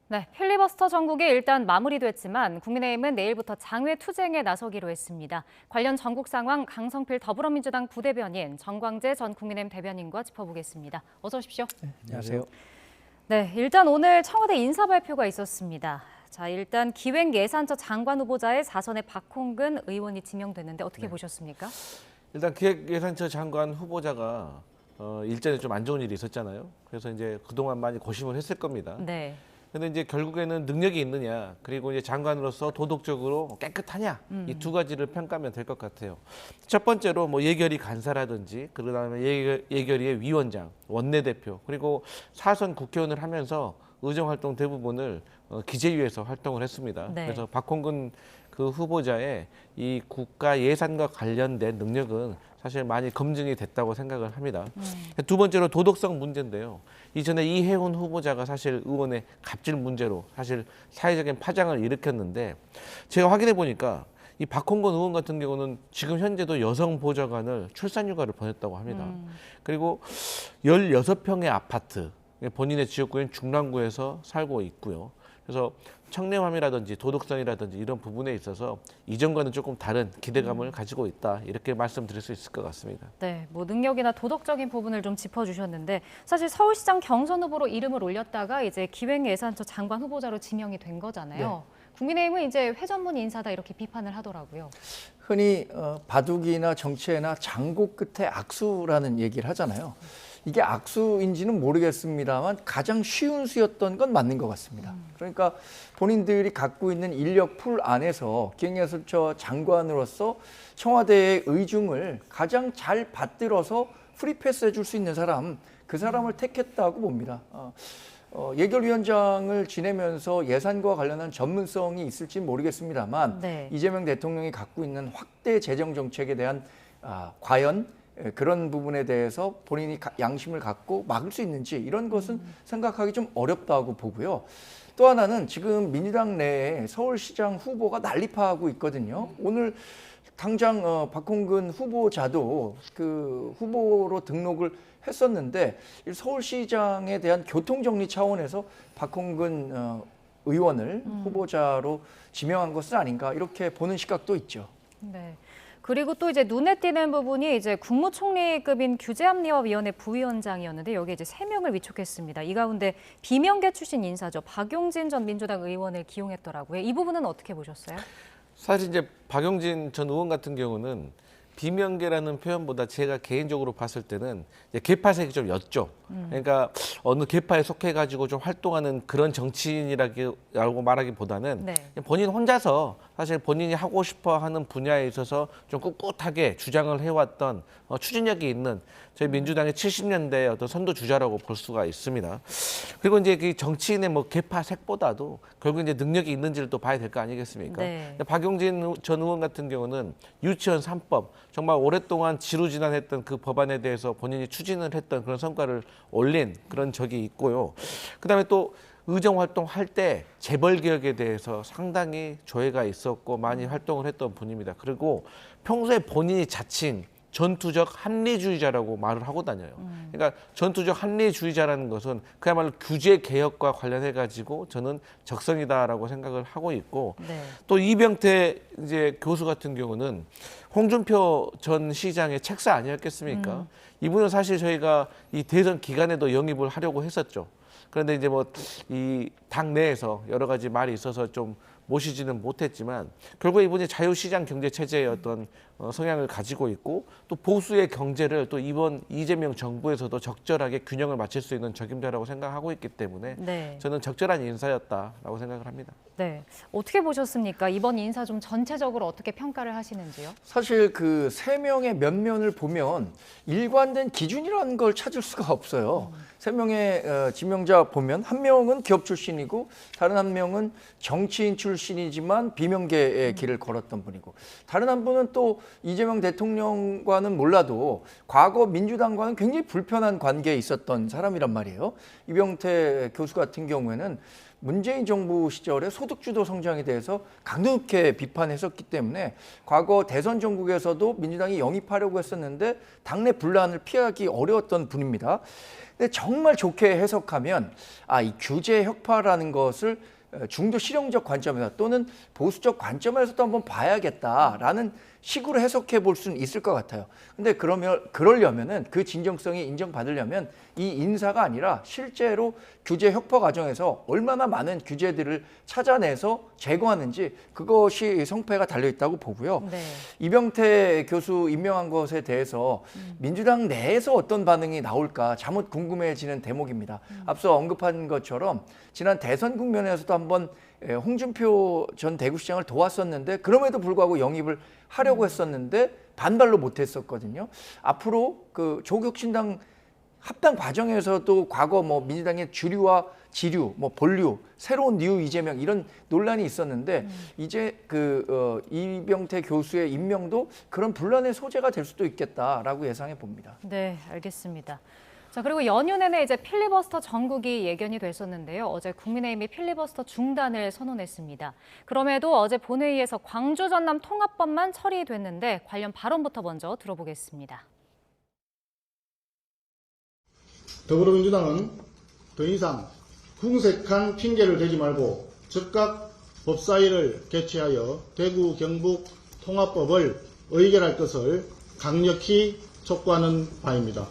네, 필리버스터 전국이 일단 마무리됐지만 국민의힘은 내일부터 장외 투쟁에 나서기로 했습니다. 관련 전국 상황 강성필 더불어민주당 부대변인, 정광재 전 국민의힘 대변인과 짚어보겠습니다. 어서 오십시오. 네, 안녕하세요. 네, 일단 오늘 청와대 인사 발표가 있었습니다. 자, 일단 기획예산처 장관 후보자의 4선에 박홍근 의원이 지명됐는데 어떻게 보셨습니까? 일단 기획예산처 장관 후보자가 일전에 좀 안 좋은 일이 있었잖아요. 그래서 이제 그동안 많이 고심을 했을 겁니다. 네. 근데 이제 결국에는 능력이 있느냐, 그리고 이제 장관으로서 도덕적으로 깨끗하냐, 이 두 가지를 평가하면 될 것 같아요. 첫 번째로 뭐 예결위 간사라든지, 그다음에 예결위의 위원장, 원내대표, 그리고 사선 국회의원을 하면서 의정활동 대부분을 기재위에서 활동을 했습니다. 네. 그래서 박홍근 그 후보자의 이 국가 예산과 관련된 능력은 사실 많이 검증이 됐다고 생각을 합니다. 두 번째로 도덕성 문제인데요. 이전에 이해훈 후보자가 사실 의원의 갑질 문제로 사실 사회적인 파장을 일으켰는데 제가 확인해 보니까 이 박홍근 의원 같은 경우는 지금 현재도 여성 보좌관을 출산휴가를 보냈다고 합니다. 그리고 16평의 아파트, 본인의 지역구인 중랑구에서 살고 있고요. 그래서 청렴함이라든지 도덕성이라든지 이런 부분에 있어서 이전과는 조금 다른 기대감을 가지고 있다, 이렇게 말씀드릴 수 있을 것 같습니다. 네, 뭐 능력이나 도덕적인 부분을 좀 짚어주셨는데 사실 서울시장 경선 후보로 이름을 올렸다가 이제 기획예산처 장관 후보자로 지명이 된 거잖아요. 네. 국민의힘은 이제 회전문 인사다 이렇게 비판을 하더라고요. 흔히 바둑이나 정치회나 장고 끝에 악수라는 얘기를 하잖아요. 이게 악수인지는 모르겠습니다만 가장 쉬운 수였던 건 맞는 것 같습니다. 그러니까 본인들이 갖고 있는 인력 풀 안에서 기획예산처 장관으로서 청와대의 의중을 가장 잘 받들어서 프리패스 해줄 수 있는 사람, 그 사람을 택했다고 봅니다. 예결위원장을 지내면서 예산과 관련한 전문성이 있을지 모르겠습니다만 네. 이재명 대통령이 갖고 있는 확대 재정 정책에 대한 과연 그런 부분에 대해서 본인이 양심을 갖고 막을 수 있는지 이런 것은 생각하기 좀 어렵다고 보고요. 또 하나는 지금 민주당 내에 서울시장 후보가 난립하고 있거든요. 오늘 당장 박홍근 후보자도 그 후보로 등록을 했었는데 서울시장에 대한 교통정리 차원에서 박홍근 의원을 후보자로 지명한 것은 아닌가, 이렇게 보는 시각도 있죠. 네. 그리고 또 이제 눈에 띄는 부분이 이제 국무총리급인 규제합리화위원회 부위원장이었는데 여기에 이제 3명을 위촉했습니다. 이 가운데 비명계 출신 인사죠. 박용진 전 민주당 의원을 기용했더라고요. 이 부분은 어떻게 보셨어요? 사실 이제 박용진 전 의원 같은 경우는 비명계라는 표현보다 제가 개인적으로 봤을 때는 이제 계파색이 좀 였죠. 그러니까 어느 계파에 속해가지고 좀 활동하는 그런 정치인이라고 말하기보다는 네. 본인 혼자서 사실 본인이 하고 싶어하는 분야에 있어서 좀 꿋꿋하게 주장을 해왔던 추진력이 있는 저희 민주당의 70년대 어떤 선도 주자라고 볼 수가 있습니다. 그리고 이제 그 정치인의 뭐 계파색보다도 결국 이제 능력이 있는지를 또 봐야 될 거 아니겠습니까? 네. 박용진 전 의원 같은 경우는 유치원 3법, 정말 오랫동안 지루지난했던 그 법안에 대해서 본인이 추진을 했던 그런 성과를 올린 그런 적이 있고요. 그다음에 또 의정 활동할 때 재벌 개혁에 대해서 상당히 조예가 있었고 많이 활동을 했던 분입니다. 그리고 평소에 본인이 자칭 전투적 합리주의자라고 말을 하고 다녀요. 그러니까 전투적 합리주의자라는 것은 그야말로 규제 개혁과 관련해 가지고 저는 적성이다라고 생각을 하고 있고, 네. 또 이병태 이제 교수 같은 경우는 홍준표 전 시장의 책사 아니었겠습니까? 이분은 사실 저희가 이 대선 기간에도 영입을 하려고 했었죠. 그런데 이제 뭐 이 당 내에서 여러 가지 말이 있어서 좀 모시지는 못했지만 결국 이분이 자유시장 경제 체제의 어떤 성향을 가지고 있고 또 보수의 경제를 또 이번 이재명 정부에서도 적절하게 균형을 맞출 수 있는 적임자라고 생각하고 있기 때문에 네. 저는 적절한 인사였다라고 생각을 합니다. 네. 어떻게 보셨습니까? 이번 인사 좀 전체적으로 어떻게 평가를 하시는지요? 사실 그 3명의 면면을 보면 일관된 기준이라는 걸 찾을 수가 없어요. 3명의 지명자 보면 한 명은 기업 출신이고 다른 한 명은 정치인 출신이지만 비명계의 길을 걸었던 분이고 다른 한 분은 또 이재명 대통령과는 몰라도 과거 민주당과는 굉장히 불편한 관계에 있었던 사람이란 말이에요. 이병태 교수 같은 경우에는 문재인 정부 시절에 소득주도 성장에 대해서 강도 높게 비판했었기 때문에 과거 대선 전국에서도 민주당이 영입하려고 했었는데 당내 분란을 피하기 어려웠던 분입니다. 근데 정말 좋게 해석하면 이 규제 혁파라는 것을 중도 실용적 관점에서 또는 보수적 관점에서도 한번 봐야겠다라는 식으로 해석해 볼 수는 있을 것 같아요. 근데 그러려면은 그 진정성이 인정받으려면 이 인사가 아니라 실제로 규제 혁파 과정에서 얼마나 많은 규제들을 찾아내서 제거하는지 그것이 성패가 달려 있다고 보고요. 네. 이병태 교수 임명한 것에 대해서 민주당 내에서 어떤 반응이 나올까 자칫 궁금해지는 대목입니다. 앞서 언급한 것처럼 지난 대선 국면에서도 한번 홍준표 전 대구시장을 도왔었는데 그럼에도 불구하고 영입을 하려고 했었는데 반발로 못했었거든요. 앞으로 그 조국혁신당 합당 과정에서도 과거 뭐 민주당의 주류와 지류, 뭐 본류, 새로운 뉴 이재명 이런 논란이 있었는데 이제 이병태 교수의 임명도 그런 분란의 소재가 될 수도 있겠다라고 예상해 봅니다. 네, 알겠습니다. 자, 그리고 연휴 내내 이제 필리버스터 전국이 예견이 됐었는데요. 어제 국민의힘이 필리버스터 중단을 선언했습니다. 그럼에도 어제 본회의에서 광주 전남 통합법만 처리됐는데 관련 발언부터 먼저 들어보겠습니다. 더불어민주당은 더 이상 궁색한 핑계를 대지 말고 즉각 법사위를 개최하여 대구 경북 통합법을 의결할 것을 강력히 촉구하는 바입니다.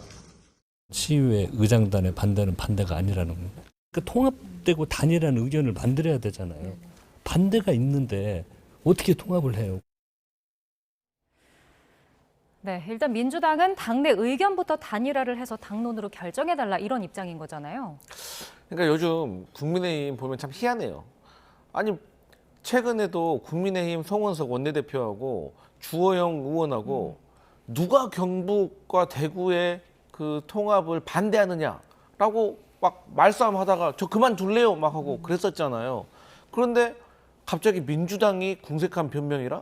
시의회 의장단의 반대는 반대가 아니라는 거예요. 그러니까 통합되고 단일한 의견을 만들어야 되잖아요. 반대가 있는데 어떻게 통합을 해요? 네, 일단 민주당은 당내 의견부터 단일화를 해서 당론으로 결정해달라 이런 입장인 거잖아요. 그러니까 요즘 국민의힘 보면 참 희한해요. 아니 최근에도 국민의힘 송원석 원내대표하고 주호영 의원하고 누가 경북과 대구의 그 통합을 반대하느냐라고 막 말싸움하다가 저 그만둘래요 막 하고 그랬었잖아요. 그런데 갑자기 민주당이 궁색한 변명이라?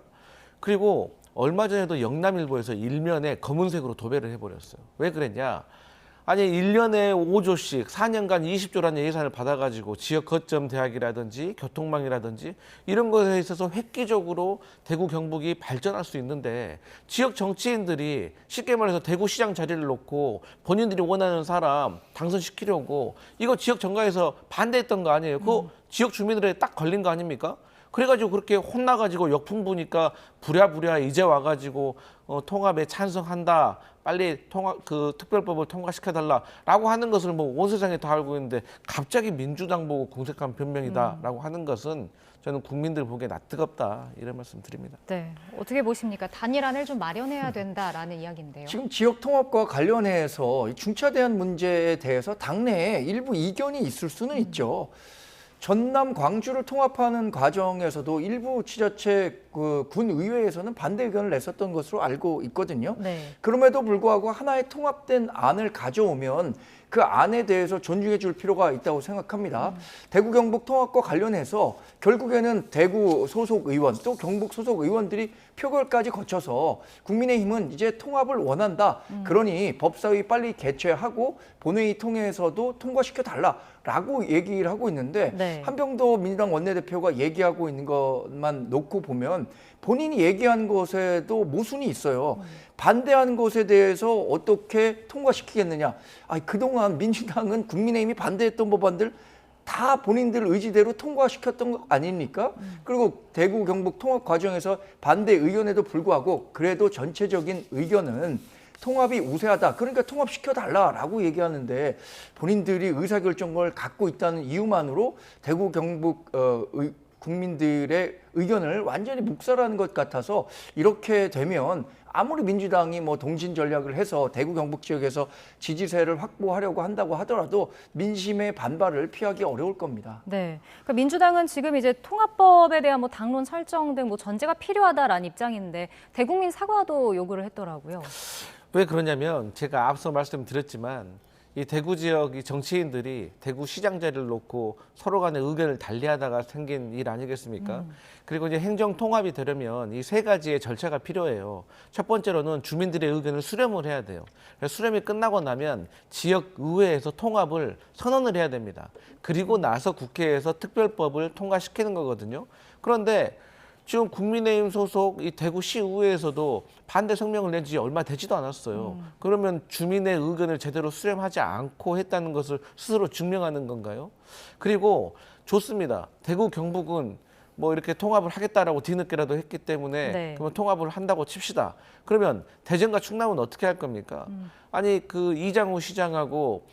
그리고 얼마 전에도 영남일보에서 일면에 검은색으로 도배를 해버렸어요. 왜 그랬냐? 아니 1년에 5조씩 4년간 20조라는 예산을 받아가지고 지역 거점 대학이라든지 교통망이라든지 이런 것에 있어서 획기적으로 대구 경북이 발전할 수 있는데 지역 정치인들이 쉽게 말해서 대구시장 자리를 놓고 본인들이 원하는 사람 당선시키려고 이거 지역 정가에서 반대했던 거 아니에요? 그거 지역 주민들에 딱 걸린 거 아닙니까? 그래가지고 그렇게 혼나가지고 역풍 부니까 부랴부랴 이제 와가지고 통합에 찬성한다. 빨리 특별법을 통과시켜달라라고 하는 것을 뭐 온 세상에 다 알고 있는데 갑자기 민주당 보고 궁색한 변명이다라고 하는 것은 저는 국민들 보기에 낯뜨겁다 이런 말씀 드립니다. 네, 어떻게 보십니까? 단일화를 좀 마련해야 된다라는 이야기인데요. 지금 지역 통합과 관련해서 이 중차 대안 문제에 대해서 당내에 일부 이견이 있을 수는 있죠. 전남 광주를 통합하는 과정에서도 일부 지자체 군 의회에서는 반대 의견을 냈었던 것으로 알고 있거든요. 네. 그럼에도 불구하고 하나의 통합된 안을 가져오면 그 안에 대해서 존중해 줄 필요가 있다고 생각합니다. 대구 경북 통합과 관련해서 결국에는 대구 소속 의원 또 경북 소속 의원들이 표결까지 거쳐서 국민의힘은 이제 통합을 원한다. 그러니 법사위 빨리 개최하고 본회의 통해서도 통과시켜 달라라고 얘기를 하고 있는데 네. 한병도 민주당 원내대표가 얘기하고 있는 것만 놓고 보면 본인이 얘기한 것에도 모순이 있어요. 반대하는 것에 대해서 어떻게 통과시키겠느냐. 그동안 민주당은 국민의힘이 반대했던 법안들 다 본인들 의지대로 통과시켰던 거 아닙니까? 그리고 대구 경북 통합 과정에서 반대 의견에도 불구하고 그래도 전체적인 의견은 통합이 우세하다. 그러니까 통합시켜달라라고 얘기하는데 본인들이 의사결정권을 갖고 있다는 이유만으로 대구 경북 국민들의 의견을 완전히 묵살하는 것 같아서 이렇게 되면 아무리 민주당이 뭐 동진 전략을 해서 대구 경북 지역에서 지지세를 확보하려고 한다고 하더라도 민심의 반발을 피하기 어려울 겁니다. 네, 그러니까 민주당은 지금 이제 통합법에 대한 뭐 당론 설정 등 뭐 전제가 필요하다라는 입장인데 대국민 사과도 요구를 했더라고요. 왜 그러냐면 제가 앞서 말씀드렸지만 이 대구 지역 이 정치인들이 대구 시장 자리를 놓고 서로 간의 의견을 달리하다가 생긴 일 아니겠습니까? 그리고 이제 행정 통합이 되려면 이 세 가지의 절차가 필요해요. 첫 번째로는 주민들의 의견을 수렴을 해야 돼요. 그래서 수렴이 끝나고 나면 지역 의회에서 통합을 선언을 해야 됩니다. 그리고 나서 국회에서 특별법을 통과시키는 거거든요. 그런데 지금 국민의힘 소속 이 대구시의회에서도 반대 성명을 낸 지 얼마 되지도 않았어요. 그러면 주민의 의견을 제대로 수렴하지 않고 했다는 것을 스스로 증명하는 건가요? 그리고 좋습니다. 대구 경북은 뭐 이렇게 통합을 하겠다라고 뒤늦게라도 했기 때문에 네. 그러면 통합을 한다고 칩시다. 그러면 대전과 충남은 어떻게 할 겁니까? 아니 그 이장우 시장하고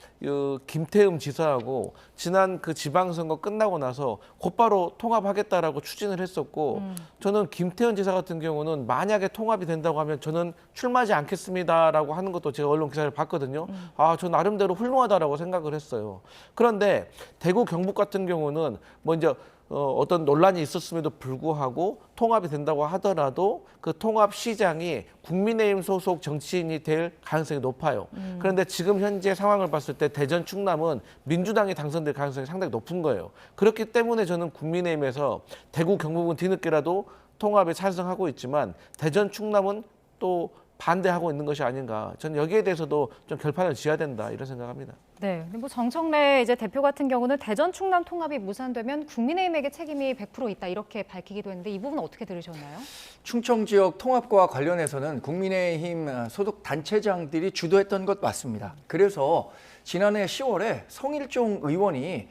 김태흠 지사하고 지난 그 지방선거 끝나고 나서 곧바로 통합하겠다라고 추진을 했었고 저는 김태흠 지사 같은 경우는 만약에 통합이 된다고 하면 저는 출마하지 않겠습니다라고 하는 것도 제가 언론 기사를 봤거든요. 아, 저 나름대로 훌륭하다라고 생각을 했어요. 그런데 대구 경북 같은 경우는 뭐 이제 어떤 논란이 있었음에도 불구하고 통합이 된다고 하더라도 그 통합 시장이 국민의힘 소속 정치인이 될 가능성이 높아요. 그런데 지금 현재 상황을 봤을 때 대전 충남은 민주당이 당선될 가능성이 상당히 높은 거예요. 그렇기 때문에 저는 국민의힘에서 대구 경북은 뒤늦게라도 통합에 찬성하고 있지만 대전 충남은 또 반대하고 있는 것이 아닌가. 저는 여기에 대해서도 좀 결판을 지어야 된다 이런 생각합니다. 네, 근데 뭐 정청래 이제 대표 같은 경우는 대전 충남 통합이 무산되면 국민의힘에게 책임이 100% 있다 이렇게 밝히기도 했는데 이 부분은 어떻게 들으셨나요? 충청 지역 통합과 관련해서는 국민의힘 소속 단체장들이 주도했던 것 맞습니다. 그래서 지난해 10월에 성일종 의원이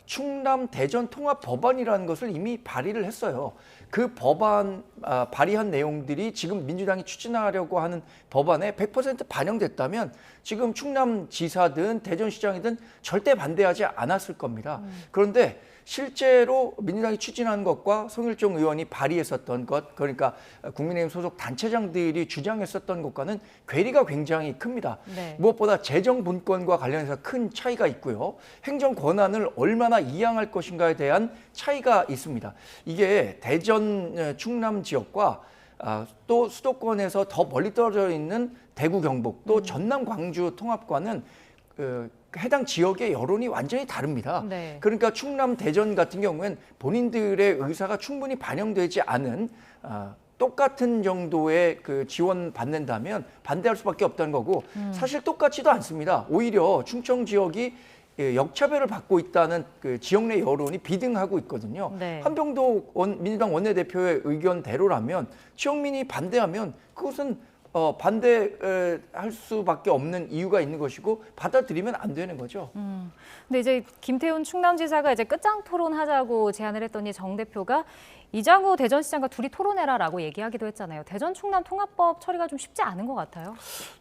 충남 대전 통합 법안이라는 것을 이미 발의를 했어요. 그 법안 발의한 내용들이 지금 민주당이 추진하려고 하는 법안에 100% 반영됐다면 지금 충남지사든 대전시장이든 절대 반대하지 않았을 겁니다. 그런데 실제로 민주당이 추진한 것과 송일종 의원이 발의했었던 것, 그러니까 국민의힘 소속 단체장들이 주장했었던 것과는 괴리가 굉장히 큽니다. 네. 무엇보다 재정 분권과 관련해서 큰 차이가 있고요. 행정 권한을 얼마나 이양할 것인가에 대한 차이가 있습니다. 이게 대전 충남 지역과 또 수도권에서 더 멀리 떨어져 있는 대구 경북 또 전남 광주 통합과는 해당 지역의 여론이 완전히 다릅니다. 네. 그러니까 충남 대전 같은 경우엔 본인들의 의사가 충분히 반영되지 않은 똑같은 정도의 그 지원 받는다면 반대할 수밖에 없다는 거고 사실 똑같지도 않습니다. 오히려 충청 지역이 역차별을 받고 있다는 그 지역 내 여론이 비등하고 있거든요. 네. 한병도 민주당 원내대표의 의견대로라면 지역민이 반대하면 그것은 반대할 수밖에 없는 이유가 있는 것이고 받아들이면 안 되는 거죠. 근데 이제 김태훈 충남지사가 이제 끝장 토론하자고 제안을 했더니 정 대표가 이장우 대전시장과 둘이 토론해라라고 얘기하기도 했잖아요. 대전 충남 통합법 처리가 좀 쉽지 않은 것 같아요.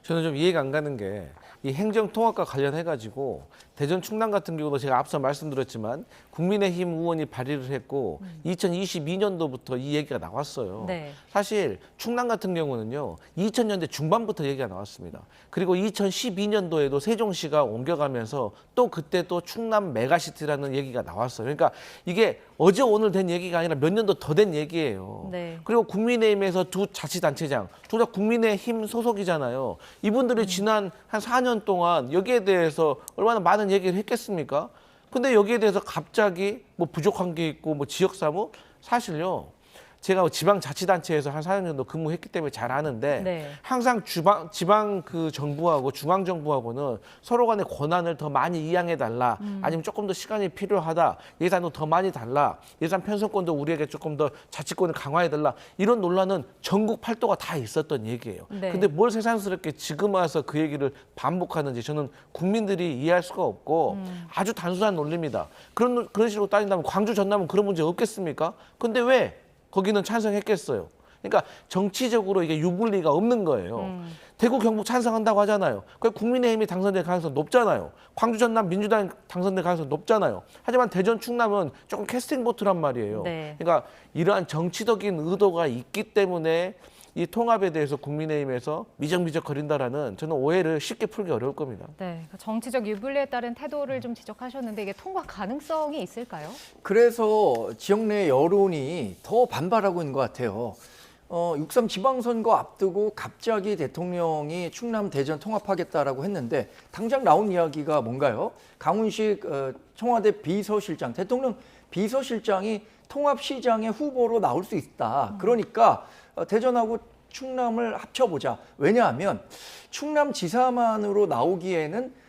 저는 좀 이해가 안 가는 게 이 행정 통합과 관련해 가지고 대전 충남 같은 경우도 제가 앞서 말씀드렸지만 국민의힘 의원이 발의를 했고 2022년도부터 이 얘기가 나왔어요. 네. 사실 충남 같은 경우는요 2000년대 중반부터 얘기가 나왔습니다. 그리고 2012년도에도 세종시가 옮겨가면서 또 그때 또 충남 메가시티라는 얘기가 나왔어요. 그러니까 이게 어제 오늘 된 얘기가 아니라 몇 년도 더 된 얘기예요. 네. 그리고 국민의힘에서 두 자치단체장, 둘 다 국민의힘 소속이잖아요. 이분들이 지난 한 4년 동안 여기에 대해서 얼마나 많은 얘기를 했겠습니까? 근데 여기에 대해서 갑자기 뭐 부족한 게 있고 뭐 지역사무? 사실요. 제가 지방자치단체에서 한 4년 정도 근무했기 때문에 잘 아는데 네. 항상 지방 그 정부하고 중앙정부하고는 서로 간의 권한을 더 많이 이양해달라 아니면 조금 더 시간이 필요하다 예산도 더 많이 달라 예산 편성권도 우리에게 조금 더 자치권을 강화해달라 이런 논란은 전국 팔도가 다 있었던 얘기예요. 네. 근데 뭘 세상스럽게 지금 와서 그 얘기를 반복하는지 저는 국민들이 이해할 수가 없고 아주 단순한 논리입니다. 그런 식으로 따진다면 광주 전남은 그런 문제 없겠습니까? 근데 왜 거기는 찬성했겠어요. 그러니까 정치적으로 이게 유불리가 없는 거예요. 대구 경북 찬성한다고 하잖아요. 그 국민의힘이 당선될 가능성 높잖아요. 광주 전남 민주당이 당선될 가능성 높잖아요. 하지만 대전 충남은 조금 캐스팅 보트란 말이에요. 네. 그러니까 이러한 정치적인 의도가 있기 때문에 이 통합에 대해서 국민의힘에서 미적미적거린다라는 저는 오해를 쉽게 풀기 어려울 겁니다. 네, 정치적 유불리에 따른 태도를 좀 지적하셨는데 이게 통과 가능성이 있을까요? 그래서 지역 내 여론이 더 반발하고 있는 것 같아요. 6.3 지방선거 앞두고 갑자기 대통령이 충남 대전 통합하겠다라고 했는데 당장 나온 이야기가 뭔가요? 강훈식 청와대 비서실장, 대통령 비서실장이 통합시장의 후보로 나올 수 있다. 그러니까 대전하고 충남을 합쳐보자. 왜냐하면 충남지사만으로 나오기에는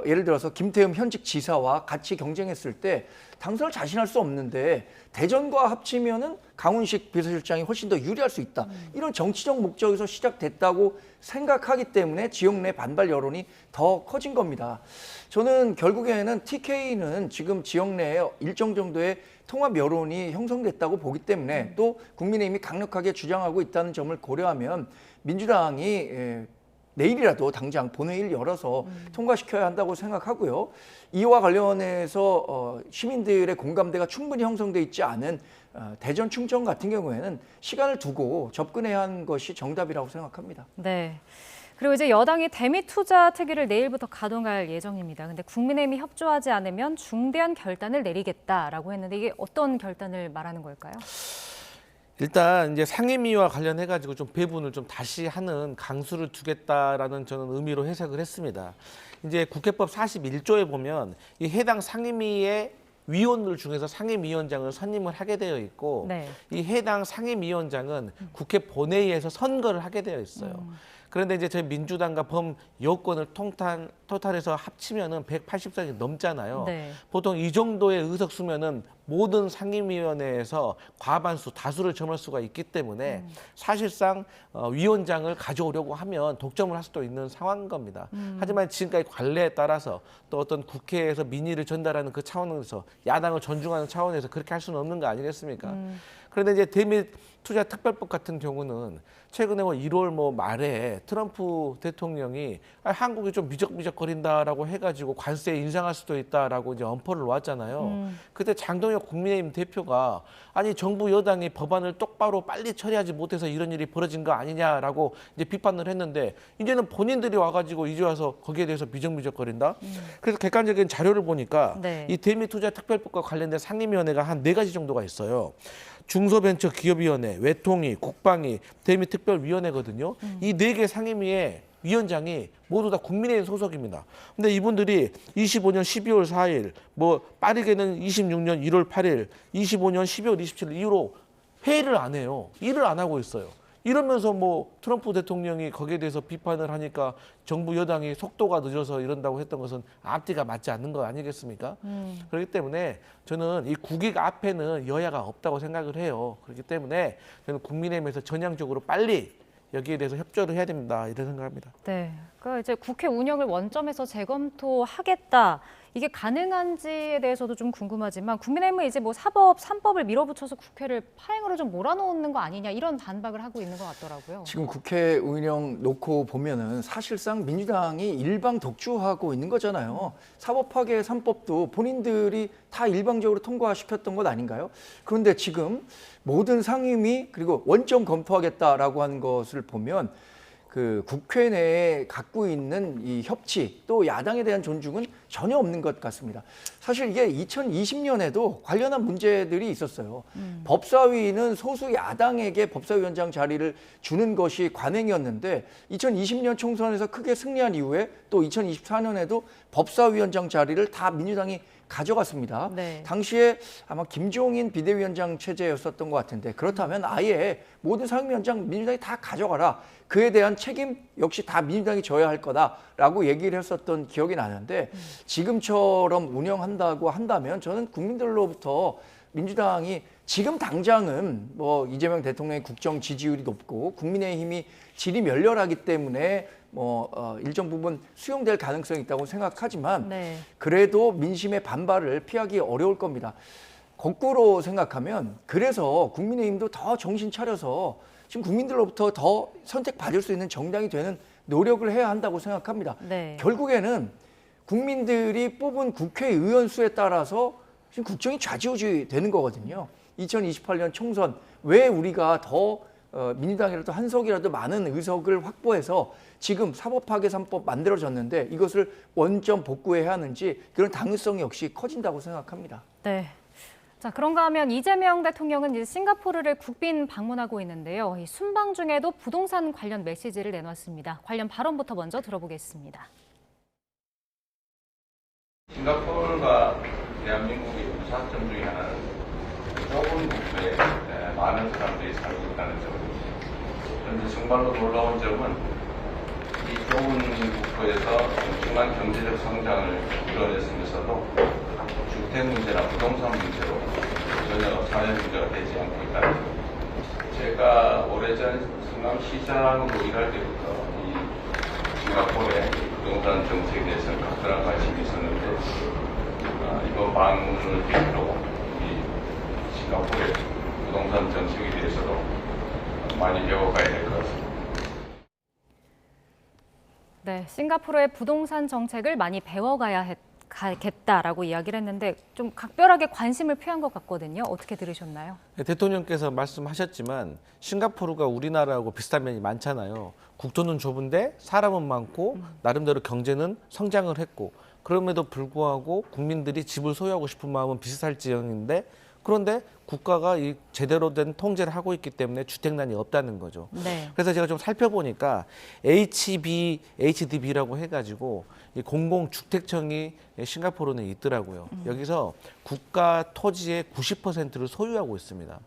예를 들어서 김태흠 현직 지사와 같이 경쟁했을 때 당선을 자신할 수 없는데 대전과 합치면은 강훈식 비서실장이 훨씬 더 유리할 수 있다. 이런 정치적 목적에서 시작됐다고 생각하기 때문에 지역 내 반발 여론이 더 커진 겁니다. 저는 결국에는 TK는 지금 지역 내에 일정 정도의 통합 여론이 형성됐다고 보기 때문에 또 국민의힘이 강력하게 주장하고 있다는 점을 고려하면 민주당이 내일이라도 당장 본회의를 열어서 통과시켜야 한다고 생각하고요. 이와 관련해서 시민들의 공감대가 충분히 형성돼 있지 않은 대전 충청 같은 경우에는 시간을 두고 접근해야 하는 것이 정답이라고 생각합니다. 네. 그리고 이제 여당이 대미 투자 특위를 내일부터 가동할 예정입니다. 근데 국민의힘이 협조하지 않으면 중대한 결단을 내리겠다라고 했는데 이게 어떤 결단을 말하는 걸까요? 일단 이제 상임위와 관련해 가지고 좀 배분을 좀 다시 하는 강수를 두겠다라는 저는 의미로 해석을 했습니다. 이제 국회법 41조에 보면 이 해당 상임위의 위원들 중에서 상임위원장을 선임을 하게 되어 있고 네. 이 해당 상임위원장은 국회 본회의에서 선거를 하게 되어 있어요. 그런데 이제 저희 민주당과 범여권을 토탈해서 합치면은 180석이 넘잖아요. 네. 보통 이 정도의 의석수면은 모든 상임위원회에서 과반수, 다수를 점할 수가 있기 때문에 사실상 위원장을 가져오려고 하면 독점을 할 수도 있는 상황인 겁니다. 하지만 지금까지 관례에 따라서 또 어떤 국회에서 민의를 전달하는 그 차원에서 야당을 존중하는 차원에서 그렇게 할 수는 없는 거 아니겠습니까? 그런데 이제 대미 투자 특별법 같은 경우는 최근에 1월 말에 트럼프 대통령이 한국이 좀 미적미적거린다라고 해가지고 관세 인상할 수도 있다라고 이제 엄포를 놓았잖아요. 그때 장동혁 국민의힘 대표가 아니 정부 여당이 법안을 똑바로 빨리 처리하지 못해서 이런 일이 벌어진 거 아니냐라고 이제 비판을 했는데 이제는 본인들이 와가지고 이제 와서 거기에 대해서 미적미적거린다. 그래서 객관적인 자료를 보니까 네. 이 대미 투자 특별법과 관련된 상임위원회가 한 4가지 정도가 있어요. 중소벤처기업위원회, 외통위, 국방위, 대미특별위원회거든요. 이 4개 상임위의 위원장이 모두 다 국민의힘 소속입니다. 근데 이분들이 25년 12월 4일, 빠르게는 26년 1월 8일, 25년 12월 27일 이후로 회의를 안 해요. 일을 안 하고 있어요. 이러면서 트럼프 대통령이 거기에 대해서 비판을 하니까 정부 여당이 속도가 늦어서 이런다고 했던 것은 앞뒤가 맞지 않는 거 아니겠습니까? 그렇기 때문에 저는 이 국익 앞에는 여야가 없다고 생각을 해요. 그렇기 때문에 저는 국민의힘에서 전향적으로 빨리 여기에 대해서 협조를 해야 됩니다. 이런 생각합니다. 네. 그러니까 이제 국회 운영을 원점에서 재검토하겠다. 이게 가능한지에 대해서도 좀 궁금하지만 국민의힘은 이제 사법 3법을 밀어붙여서 국회를 파행으로 좀 몰아놓는 거 아니냐 이런 반박을 하고 있는 것 같더라고요. 지금 국회 운영 놓고 보면은 사실상 민주당이 일방 독주하고 있는 거잖아요. 사법 파괴 3법도 본인들이 다 일방적으로 통과시켰던 것 아닌가요? 그런데 지금 모든 상임위 그리고 원점 검토하겠다라고 하는 것을 보면 그 국회 내에 갖고 있는 이 협치 또 야당에 대한 존중은 전혀 없는 것 같습니다. 사실 이게 2020년에도 관련한 문제들이 있었어요. 법사위는 소수 야당에게 법사위원장 자리를 주는 것이 관행이었는데 2020년 총선에서 크게 승리한 이후에 또 2024년에도 법사위원장 자리를 다 민주당이 가져갔습니다. 네. 당시에 아마 김종인 비대위원장 체제였었던 것 같은데 그렇다면 아예 모든 상임위원장 민주당이 다 가져가라. 그에 대한 책임 역시 다 민주당이 져야 할 거다라고 얘기를 했었던 기억이 나는데 지금처럼 운영한다고 한다면 저는 국민들로부터 민주당이 지금 당장은 이재명 대통령의 국정 지지율이 높고 국민의힘이 질이 멸렬하기 때문에 일정 부분 수용될 가능성이 있다고 생각하지만 네. 그래도 그래도 민심의 반발을 피하기 어려울 겁니다. 거꾸로 생각하면 그래서 국민의힘도 더 정신 차려서 지금 국민들로부터 더 선택받을 수 있는 정당이 되는 노력을 해야 한다고 생각합니다. 네. 결국에는 국민들이 뽑은 국회의원 수에 따라서 지금 국정이 좌지우지 되는 거거든요. 2028년 총선 왜 우리가 더 민주당이라도 한 석이라도 많은 의석을 확보해서 지금 사법파괴 3법 만들어졌는데 이것을 원점 복구해야 하는지 그런 당위성이 역시 커진다고 생각합니다. 네. 자, 그런가 하면 이재명 대통령은 이제 싱가포르를 국빈 방문하고 있는데요. 이 순방 중에도 부동산 관련 메시지를 내놨습니다. 관련 발언부터 먼저 들어보겠습니다. 싱가포르가 대한민국의 유사점 중에 하나는 좁은 국토에 많은 사람들이 살고 있다는 점입니다. 그런데 정말로 놀라운 점은 이 좁은 국토에서 엄청난 경제적 성장을 이뤄냈으면서도 주택 문제나 부동산 문제로 전혀 사회 문제가 되지 않고 있다는 점. 제가 오래전 성남시장으로 일할 때부터 이 싱가포르의 부동산 정책에 대해서는 각별한 관심이 있었는데 이번 방문을 계기로 이 싱가포르의 부동산 정책에 대해서도 많이 배워가야 될 것 같습니다. 네, 싱가포르의 부동산 정책을 많이 배워가야겠다라고 이야기를 했는데 좀 각별하게 관심을 표한 것 같거든요. 어떻게 들으셨나요? 대통령께서 말씀하셨지만 싱가포르가 우리나라하고 비슷한 면이 많잖아요. 국토는 좁은데 사람은 많고 나름대로 경제는 성장을 했고 그럼에도 불구하고 국민들이 집을 소유하고 싶은 마음은 비슷할 지경인데 그런데 국가가 이 제대로 된 통제를 하고 있기 때문에 주택난이 없다는 거죠. 네. 그래서 제가 좀 살펴보니까 HDB라고 해가지고 이 공공주택청이 싱가포르는 있더라고요. 여기서 국가 토지의 90%를 소유하고 있습니다.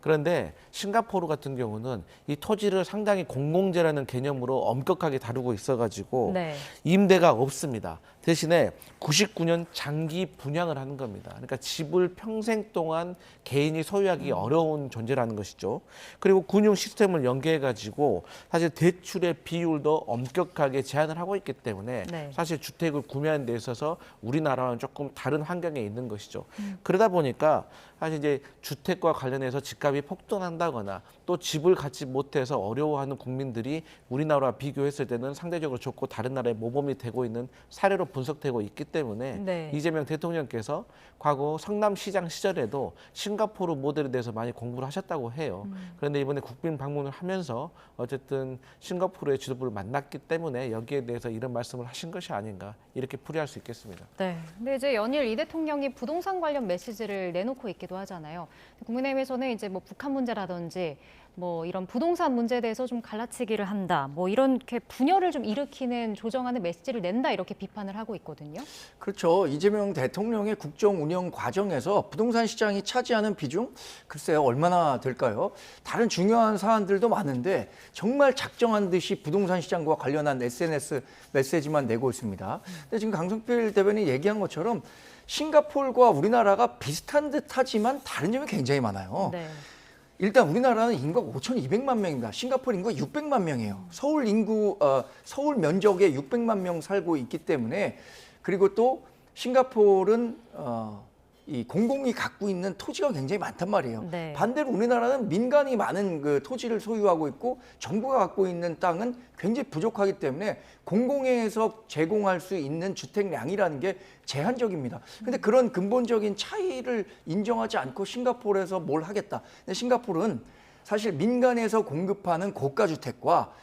그런데 싱가포르 같은 경우는 이 토지를 상당히 공공재라는 개념으로 엄격하게 다루고 있어가지고 네. 임대가 없습니다. 대신에 99년 장기 분양을 하는 겁니다. 그러니까 집을 평생 동안 개인이 소유하기 어려운 존재라는 것이죠. 그리고 금융 시스템을 연계해가지고 사실 대출의 비율도 엄격하게 제한을 하고 있기 때문에 네. 사실 주택을 구매하는 데 있어서 우리나라와는 조금 다른 환경에 있는 것이죠. 그러다 보니까 사실 이제 주택과 관련해서 집값이 폭등한다거나 또 집을 갖지 못해서 어려워하는 국민들이 우리나라와 비교했을 때는 상대적으로 좋고 다른 나라의 모범이 되고 있는 사례로 분석되고 있기 때문에 네. 이재명 대통령께서 과거 성남시장 시절에도 싱가포르 모델에 대해서 많이 공부를 하셨다고 해요. 그런데 이번에 국빈 방문을 하면서 어쨌든 싱가포르의 지도부를 만났기 때문에 여기에 대해서 이런 말씀을 하신 것이 아닌가 이렇게 풀이할 수 있겠습니다. 네. 근데 이제 연일 이 대통령이 부동산 관련 메시지를 내놓고 있기도 하잖아요. 국민의힘에서는 이제 뭐 북한 문제라든지 뭐 이런 부동산 문제에 대해서 좀 갈라치기를 한다. 뭐 이렇게 분열을 좀 일으키는 조정하는 메시지를 낸다 이렇게 비판을 하고 있거든요. 그렇죠. 이재명 대통령의 국정 운영 과정에서 부동산 시장이 차지하는 비중 글쎄요 얼마나 될까요? 다른 중요한 사안들도 많은데 정말 작정한 듯이 부동산 시장과 관련한 SNS 메시지만 내고 있습니다. 근데 지금 강성필 대변인이 얘기한 것처럼 싱가포르와 우리나라가 비슷한 듯하지만 다른 점이 굉장히 많아요. 네. 일단 우리나라는 인구가 5,200만 명입니다. 싱가포르 인구가 600만 명이에요. 서울 면적에 600만 명 살고 있기 때문에 그리고 또 싱가포르는 이 공공이 갖고 있는 토지가 굉장히 많단 말이에요. 네. 반대로 우리나라는 민간이 많은 그 토지를 소유하고 있고 정부가 갖고 있는 땅은 굉장히 부족하기 때문에 공공에서 제공할 수 있는 주택량이라는 게 제한적입니다. 근데 그런 근본적인 차이를 인정하지 않고 싱가포르에서 뭘 하겠다. 근데 싱가포르는 사실 민간에서 공급하는 고가 주택과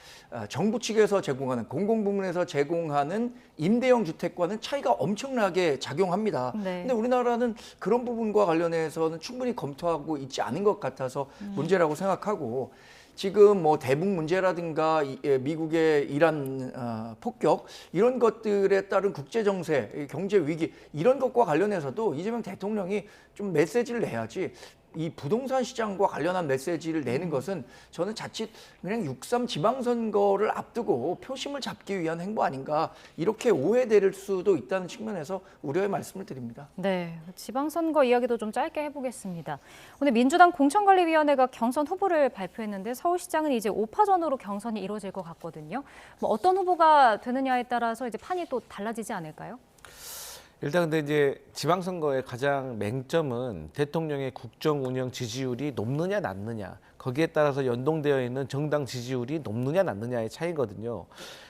정부 측에서 제공하는 공공부문에서 제공하는 임대형 주택과는 차이가 엄청나게 작용합니다. 네. 근데 우리나라는 그런 부분과 관련해서는 충분히 검토하고 있지 않은 것 같아서 문제라고 생각하고 지금 뭐 대북 문제라든가 미국의 이란 폭격 이런 것들에 따른 국제 정세, 경제 위기 이런 것과 관련해서도 이재명 대통령이 좀 메시지를 내야지. 이 부동산 시장과 관련한 메시지를 내는 것은 저는 자칫 그냥 6.3 지방선거를 앞두고 표심을 잡기 위한 행보 아닌가 이렇게 오해될 수도 있다는 측면에서 우려의 말씀을 드립니다. 네, 지방선거 이야기도 좀 짧게 해보겠습니다. 오늘 민주당 공천관리위원회가 경선 후보를 발표했는데 서울시장은 이제 5파전으로 경선이 이루어질 것 같거든요. 뭐 어떤 후보가 되느냐에 따라서 이제 판이 또 달라지지 않을까요? 일단 근데 이제 지방선거의 가장 맹점은 대통령의 국정 운영 지지율이 높느냐 낮느냐 거기에 따라서 연동되어 있는 정당 지지율이 높느냐 낮느냐의 차이거든요.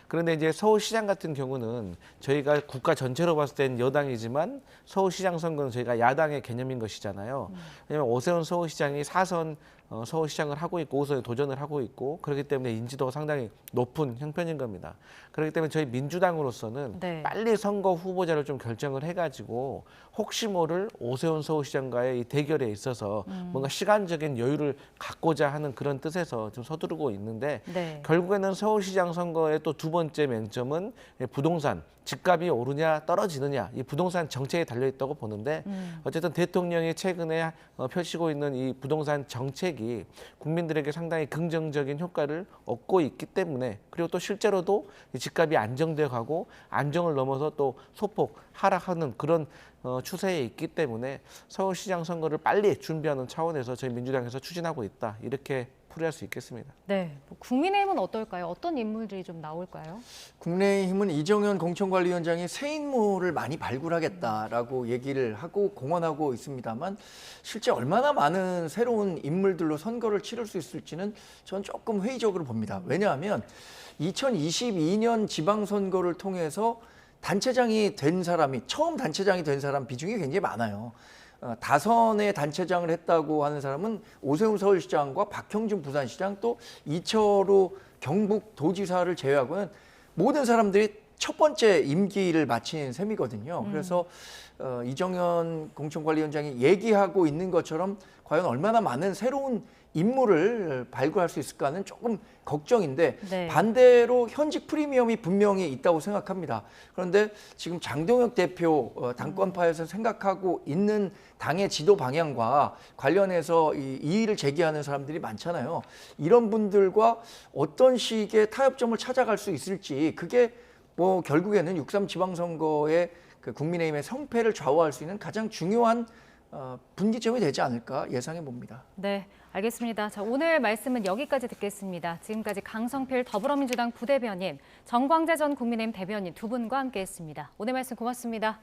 그런데 이제 서울시장 같은 경우는 저희가 국가 전체로 봤을 땐 여당이지만 서울시장 선거는 저희가 야당의 개념인 것이잖아요. 왜냐하면 오세훈 서울시장이 4선 서울시장을 하고 있고 5선에 도전을 하고 있고 그렇기 때문에 인지도가 상당히 높은 형편인 겁니다. 그렇기 때문에 저희 민주당으로서는 네. 빨리 선거 후보자를 좀 결정을 해가지고 혹시 모를 오세훈 서울시장과의 이 대결에 있어서 뭔가 시간적인 여유를 갖고자 하는 그런 뜻에서 좀 서두르고 있는데 네. 결국에는 서울시장 선거의 또 두 번째 맹점은 부동산, 집값이 오르냐 떨어지느냐 이 부동산 정책에 달려있다고 보는데 어쨌든 대통령이 최근에 펼치고 있는 이 부동산 정책이 국민들에게 상당히 긍정적인 효과를 얻고 있기 때문에 그리고 또 실제로도 이 집값이 안정돼 가고 안정을 넘어서 또 소폭 하락하는 그런 추세에 있기 때문에 서울시장 선거를 빨리 준비하는 차원에서 저희 민주당에서 추진하고 있다 이렇게 풀이할 수 있겠습니다. 네. 국민의힘은 어떨까요? 어떤 인물들이 좀 나올까요? 국민의힘은 이정현 공천관리위원장이 새 인물을 많이 발굴하겠다라고 얘기를 하고 공언하고 있습니다만 실제 얼마나 많은 새로운 인물들로 선거를 치를 수 있을지는 전 조금 회의적으로 봅니다. 왜냐하면 2022년 지방선거를 통해서 단체장이 된 사람이 처음 단체장이 된 사람 비중이 굉장히 많아요. 5선의 단체장을 했다고 하는 사람은 오세훈 서울시장과 박형준 부산시장 또 이철우 경북도지사를 제외하고는 모든 사람들이 첫 번째 임기를 마친 셈이거든요. 그래서 이정현 공천관리위원장이 얘기하고 있는 것처럼 과연 얼마나 많은 새로운 인물을 발굴할 수 있을까는 조금 걱정인데 네. 반대로 현직 프리미엄이 분명히 있다고 생각합니다. 그런데 지금 장동혁 대표 당권파에서 생각하고 있는 당의 지도 방향과 관련해서 이의를 제기하는 사람들이 많잖아요. 이런 분들과 어떤 식의 타협점을 찾아갈 수 있을지 그게 뭐 결국에는 6.3 지방선거의 그 국민의힘의 성패를 좌우할 수 있는 가장 중요한 분기점이 되지 않을까 예상해 봅니다. 네, 알겠습니다. 자, 오늘 말씀은 여기까지 듣겠습니다. 지금까지 강성필 더불어민주당 부대변인, 정광재 전 국민의힘 대변인 두 분과 함께했습니다. 오늘 말씀 고맙습니다.